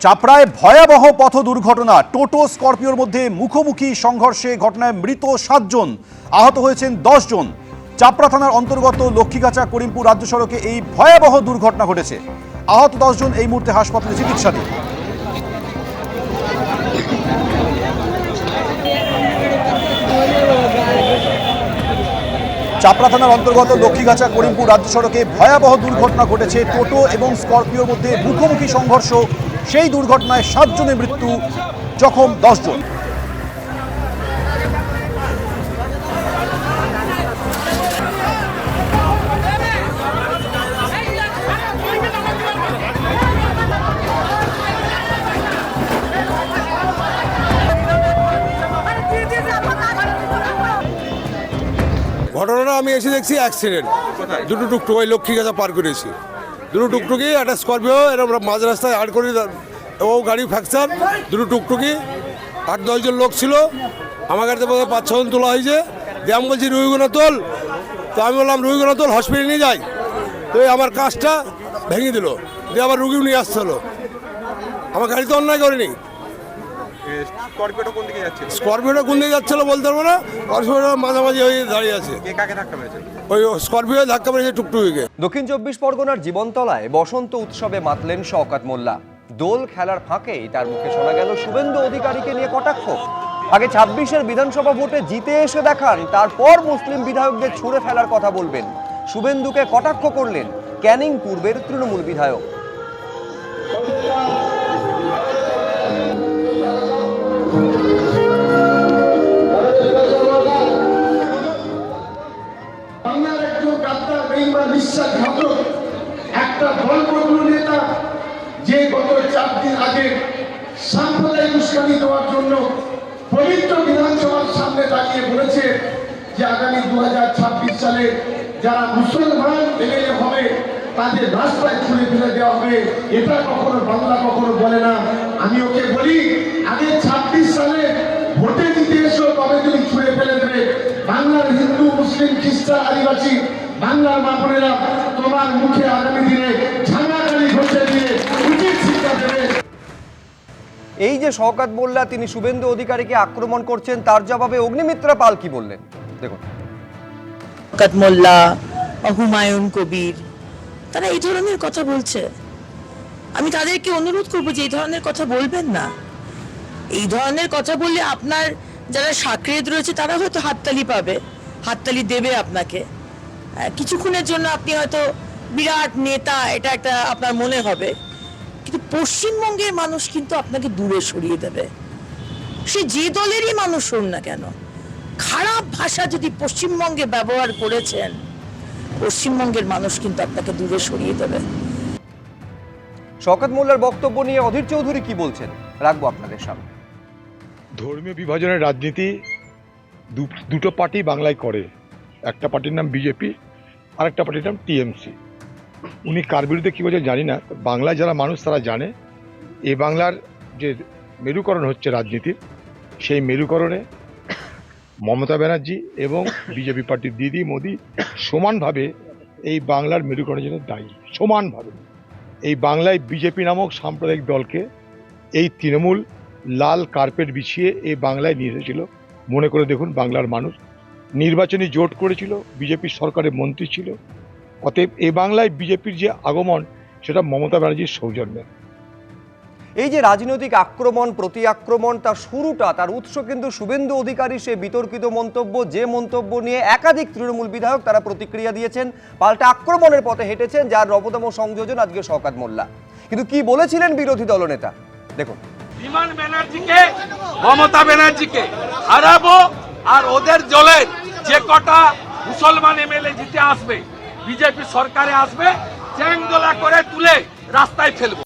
চাপড়ায় ভয়াবহ পথ দুর্ঘটনা, টোটো স্করপিওর মধ্যে মুখোমুখি সংঘর্ষে ঘটনায় মৃত 7 জন, আহত হয়েছেন 10 জন। চাপড়া থানার অন্তর্গত লক্ষ্মীগাছা করিমপুর রাজ্য সড়কে এই ভয়াবহ দুর্ঘটনা ঘটেছে। আহত 10 জন এই মুহূর্তে হাসপাতালে চিকিৎসাধীন। চাপড়া থানার অন্তর্গত লক্ষ্মীগাছা করিমপুর রাজ্য সড়কে ভয়াবহ দুর্ঘটনা ঘটেছে। টোটো এবং স্করপিওর মধ্যে মুখোমুখি সংঘর্ষ, সেই দুর্ঘটনায় 7 জনের মৃত্যু, জখম 10 জন। ঘটনাটা আমি এসে দেখছি অ্যাক্সিডেন্ট, দুটো টুকটুক ওই লক্ষ্মীগাছা পার করেছি, দুটো টুকটুকি একটা স্করপিও এরকম মাঝ রাস্তায় আড় করে ও গাড়ি ফ্র্যাকচার, দুটো টুকটুকি 8-10 জন লোক ছিল। আমার গাড়িতে বোধহয় 5-6 জন তোলা হয়েছে। দিয়ে আমি বলছি রুইগুনা তোল, তো আমি বললাম রুইগুনা তোল হসপিটালে নিয়ে যাই। তো আমার কাজটা ভেঙে দিল, দিয়ে আবার রুগীও নিয়ে আসতে হলো। আমার গাড়ি তো অন্যায় করেনি। স্করপিওটা কোন দিকে যাচ্ছে? স্করপিওটা কোন দিকে যাচ্ছিল বলতে পারবো না, স্করপিওটা মাঝামাঝি হয়ে দাঁড়িয়ে আছে। কাকে ধাক্কা মেরেছে? ওই স্করপিও ধাক্কা মেরেছে টুকটুকিকে। দক্ষিণ 24 পরগনার জীবনতলায় বসন্ত উৎসবে মাতলেন শওকত মোল্লা। দোল খেলার ফাঁকেই তার মুখে শোনা গেল শুভেন্দু অধিকারীকে নিয়ে কটাক্ষ। আগে 26-এর বিধানসভা ভোটে জিতে এসে দেখান, তারপর মুসলিম বিধায়কদের ছুঁড়ে ফেলার কথা বলবেন। শুভেন্দুকে কটাক্ষ করলেন ক্যানিং পূর্বের তৃণমূল বিধায়ক। বিশ্বাসঘাতক একটা দলবদলু নেতা, যে গত 4 দিন আগে সাম্প্রদায়িক উস্কানি দেওয়ার জন্য পবিত্র বিধানসভার সামনে দাঁড়িয়ে বলেছে যে আগামী 2026 সালে যারা মুসলমান এমএলএ হবে তাদের রাস্তায় ছুড়ে ফেলে দেওয়া হবে। এটা কখনো বাংলা কখনো বলে না। আমি ওকে বলি, আগে 26 সালে ভোটে দিতে এসো, তবে তুমি ছুড়ে ফেলে দেবে। বাংলার হিন্দু, মুসলিম, খ্রিস্টান, আদিবাসী, বাংলার মা বোনেরা তোমার মুখে আগামী দিনে ঝাঙ্গাগালি ঘষে দিয়ে উচিত শিক্ষা দেবে। এই যে শওকত মোল্লা তিনি শুভেন্দু অধিকারীকে আক্রমণ করছেন, তার জবাবে অগ্নিমিত্রা পাল কি বললেন দেখুন। শওকত মোল্লা, হুমায়ুন কবির, তারা এই ধরনের কথা বলছে। আমি তাদেরকে অনুরোধ করবো যে এই ধরনের কথা বলবেন না। এই ধরনের কথা বললে আপনার যারা সাকরেদ রয়েছে তারা হয়তো হাততালি পাবে, হাততালি দেবে আপনাকে। কিছুক্ষণের জন্য আপনি হয়তো বিরাট নেতা, এটা একটা আপনার মনে হবে, কিন্তু পশ্চিমবঙ্গের মানুষ কিন্তু আপনাকে দূরে সরিয়ে দেবে। সে যে দলেরই মানুষ হন না কেন, খারাপ ভাষা যদি পশ্চিমবঙ্গে ব্যবহার করেছেন, পশ্চিমবঙ্গের মানুষ কিন্তু আপনাকে দূরে সরিয়ে দেবে। শওকত মোল্লার বক্তব্য নিয়ে অধীর চৌধুরী কি বলছেন রাখবো আপনাদের সামনে। ধর্মীয় বিভাজনের রাজনীতি দুটো পার্টি বাংলায় করে, একটা পার্টির নাম বিজেপি আর একটা পার্টির নাম টিএমসি। উনি কার বিরুদ্ধে কী বলছেন জানি না, বাংলায় যারা মানুষ তারা জানে এই বাংলার যে মেরুকরণ হচ্ছে রাজনীতির, সেই মেরুকরণে মমতা ব্যানার্জি এবং বিজেপি পার্টির দিদি মোদি সমানভাবে এই বাংলার মেরুকরণের জন্য দায়ী। সমানভাবে এই বাংলায় বিজেপি নামক সাম্প্রদায়িক দলকে এই তৃণমূল লাল কার্পেট বিছিয়ে এই বাংলায় নিয়ে এসেছিল। মনে করে দেখুন, বাংলার মানুষ নির্বাচনী জোট করেছিল, বিজেপির সরকারের মন্ত্রী ছিল। অতএব এই বাংলায় বিজেপির যে আগমন, সেটা মমতা ব্যানার্জির সৌজন্যে। এই যে রাজনৈতিক আক্রমণ, প্রতি আক্রমণ, তার শুরুটা, তার উৎস কিন্তু শুভেন্দু অধিকারী সে বিতর্কিত মন্তব্য, যে মন্তব্য নিয়ে একাধিক তৃণমূল বিধায়ক তারা প্রতিক্রিয়া দিয়েছেন, পাল্টা আক্রমণের পথে হেঁটেছেন, যার নবতম সংযোজন আজকে শওকত মোল্লা। কিন্তু কি বলেছিলেন বিরোধী দলনেতা দেখুন। বিমান ব্যানার্জিকে, মমতা ব্যানার্জিকে হারাবো, আর ওদের দলের যে কটা মুসলমান এমএলএ জিতে আসবে, বিজেপি সরকারে আসবে, চ্যাংদোলা করে তুলে রাস্তায় ফেলবো।